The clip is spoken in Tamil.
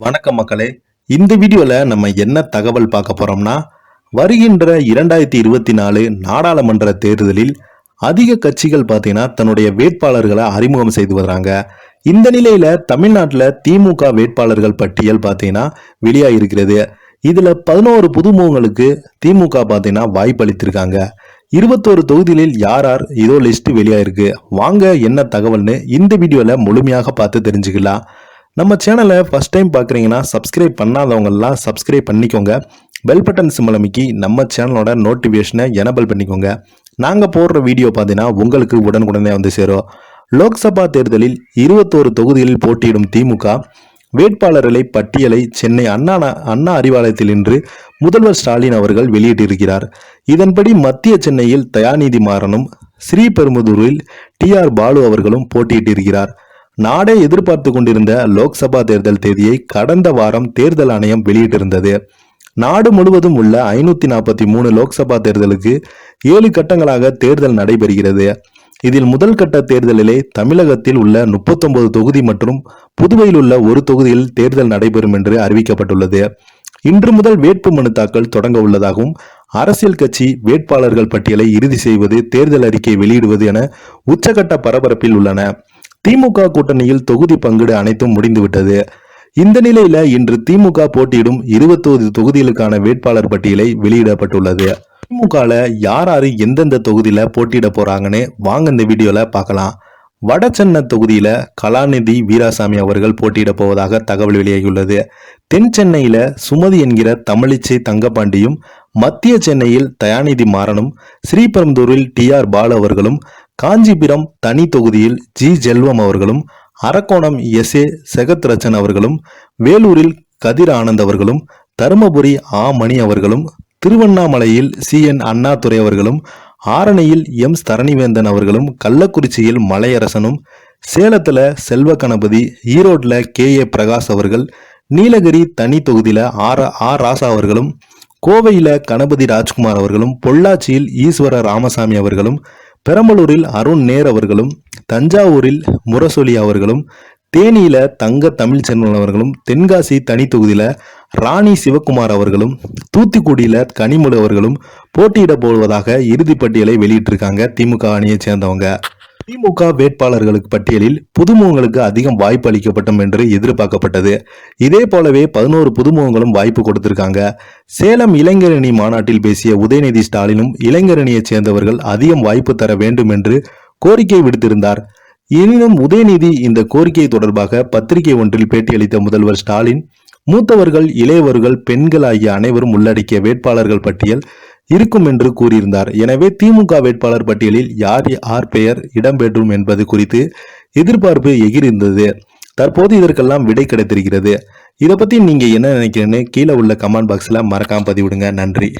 வணக்கம் மக்களே. இந்த வீடியோல நம்ம என்ன தகவல் பார்க்க போறோம்னா, வருகின்ற 2024 நாடாளுமன்ற தேர்தலில் அதிக கட்சிகள் பார்த்தீங்கன்னா தன்னுடைய வேட்பாளர்களை அறிமுகம் செய்து வர்றாங்க. இந்த நிலையில தமிழ்நாட்டில் திமுக வேட்பாளர்கள் பட்டியல் பார்த்தீங்கன்னா வெளியாகிருக்கிறது. இதுல 11 புதுமுகங்களுக்கு திமுக பார்த்தீங்கன்னா வாய்ப்பு அளித்திருக்காங்க. 21 தொகுதிகளில் யார் யார் இதோ லிஸ்ட் வெளியாயிருக்கு. வாங்க என்ன தகவல்னு இந்த வீடியோல முழுமையாக பார்த்து தெரிஞ்சுக்கலாம். நம்ம சேனலை ஃபர்ஸ்ட் டைம் பார்க்குறீங்கன்னா சப்ஸ்கிரைப் பண்ணாதவங்கெல்லாம் சப்ஸ்கிரைப் பண்ணிக்கோங்க. பெல் பட்டன் சிம்பல் அமைக்கி நம்ம சேனலோட நோட்டிஃபிகேஷனை எனபிள் பண்ணிக்கோங்க. நாங்கள் போடுற வீடியோ பார்த்தீங்கன்னா உங்களுக்கு உடனுக்குடனே வந்து சேரும். லோக்சபா தேர்தலில் 21 தொகுதிகளில் போட்டியிடும் திமுக வேட்பாளர்களை பட்டியலை சென்னை அண்ணா அறிவாலயத்தில் இன்று முதல்வர் ஸ்டாலின் அவர்கள் வெளியிட்டிருக்கிறார். இதன்படி மத்திய சென்னையில் தயாநிதி மாறனும், ஸ்ரீபெரும்புதூரில் டிஆர் பாலு அவர்களும் போட்டியிட்டிருக்கிறார். நாடே எதிர்பார்த்து கொண்டிருந்த லோக்சபா தேர்தல் தேதியை கடந்த வாரம் தேர்தல் ஆணையம் வெளியிட்டிருந்தது. நாடு முழுவதும் உள்ள 543 லோக்சபா தேர்தலுக்கு 7 கட்டங்களாக தேர்தல் நடைபெறுகிறது. இதில் முதல் கட்ட தேர்தலிலே தமிழகத்தில் உள்ள 39 தொகுதி மற்றும் புதுவையில் உள்ள ஒரு தொகுதியில் தேர்தல் நடைபெறும் என்று அறிவிக்கப்பட்டுள்ளது. இன்று முதல் வேட்புமனு தாக்கல் தொடங்க உள்ளதாகவும், அரசியல் கட்சி வேட்பாளர்கள் பட்டியலை இறுதி செய்வது, தேர்தல் அறிக்கை வெளியிடுவது என உச்சகட்ட பரபரப்பில் உள்ளன. திமுக கூட்டணியில் தொகுதி பங்கீடு அனைத்தும் முடிந்துவிட்டது. இந்த நிலையில இன்று திமுக போட்டியிடும் 21 தொகுதிகளுக்கான வேட்பாளர் பட்டியலை வெளியிடப்பட்டுள்ளது. திமுகல யார் எந்தெந்த தொகுதியில போட்டியிட போறாங்கன்னு வாங்க இந்த வீடியோல பார்க்கலாம். வட சென்னை தொகுதியில கலாநிதி வீராசாமி அவர்கள் போட்டியிட போவதாக தகவல் வெளியாகியுள்ளது. தென் சென்னையில சுமதி என்கிற தமிழிசை தங்கப்பாண்டியும், மத்திய சென்னையில் தயாநிதி மாறனும், ஸ்ரீபெரும்புதூரில் டிஆர் பாலு அவர்களும், காஞ்சிபுரம் தனி தொகுதியில் ஜி செல்வம் அவர்களும், அரக்கோணம் எஸ்.ஏ. செகத்ரட்சன் அவர்களும், வேலூரில் கதிர் ஆனந்த் அவர்களும், தருமபுரி ஆ மணி அவர்களும், திருவண்ணாமலையில் சி.என். அண்ணாதுரை அவர்களும், ஆரணியில் எம். தரணிவேந்தன் அவர்களும், கள்ளக்குறிச்சியில் மலையரசனும், சேலத்துல செல்வ கணபதி, ஈரோட்ல கே.ஏ. பிரகாஷ் அவர்கள், நீலகிரி தனி தொகுதியில ஆர் ராசா அவர்களும், கோவையில கணபதி ராஜ்குமார் அவர்களும், பொள்ளாச்சியில் ஈஸ்வர ராமசாமி அவர்களும், பெரம்பலூரில் அருண் நேர் அவர்களும், தஞ்சாவூரில் முரசொலி அவர்களும், தேனியில தங்க தமிழ்ச்செல்வன் அவர்களும், தென்காசி தனி தொகுதியில ராணி சிவகுமார் அவர்களும், தூத்துக்குடியில கனிமொழி அவர்களும் போட்டியிட போவதாக இறுதி பட்டியலை வெளியிட்டிருக்காங்க திமுக அணியை சேர்ந்தவங்க. திமுக வேட்பாளர்களுக்கு பட்டியலில் புதுமுகங்களுக்கு அதிகம் வாய்ப்பு அளிக்கப்படும் என்று எதிர்பார்க்கப்பட்டது. இதே போலவே 11 புதுமுகங்களும் வாய்ப்பு கொடுத்திருக்காங்க. சேலம் இளைஞரணி மாநாட்டில் பேசிய உதயநிதி ஸ்டாலினும் இளைஞரணியை சேர்ந்தவர்கள் அதிகம் வாய்ப்பு தர வேண்டும் என்று கோரிக்கை விடுத்திருந்தார். எனினும் உதயநிதி இந்த கோரிக்கை தொடர்பாக பத்திரிகை ஒன்றில் பேட்டியளித்த முதல்வர் ஸ்டாலின், மூத்தவர்கள், இளையவர்கள், பெண்கள் ஆகிய அனைவரும் உள்ளடக்கிய வேட்பாளர்கள் பட்டியல் இருக்கும் என்று கூறியிருந்தார். எனவே திமுக வேட்பாளர் பட்டியலில் யார் பெயர் இடம்பெற்றும் என்பது குறித்து எதிர்பார்ப்பு எகிரிருந்தது. தற்போது இதற்கெல்லாம் விடை கிடைத்திருக்கிறது. இதை பத்தி நீங்க என்ன நினைக்கிறீங்கன்னு கீழே உள்ள கமெண்ட் பாக்ஸ்ல மறக்காம பதிவிடுங்க. நன்றி.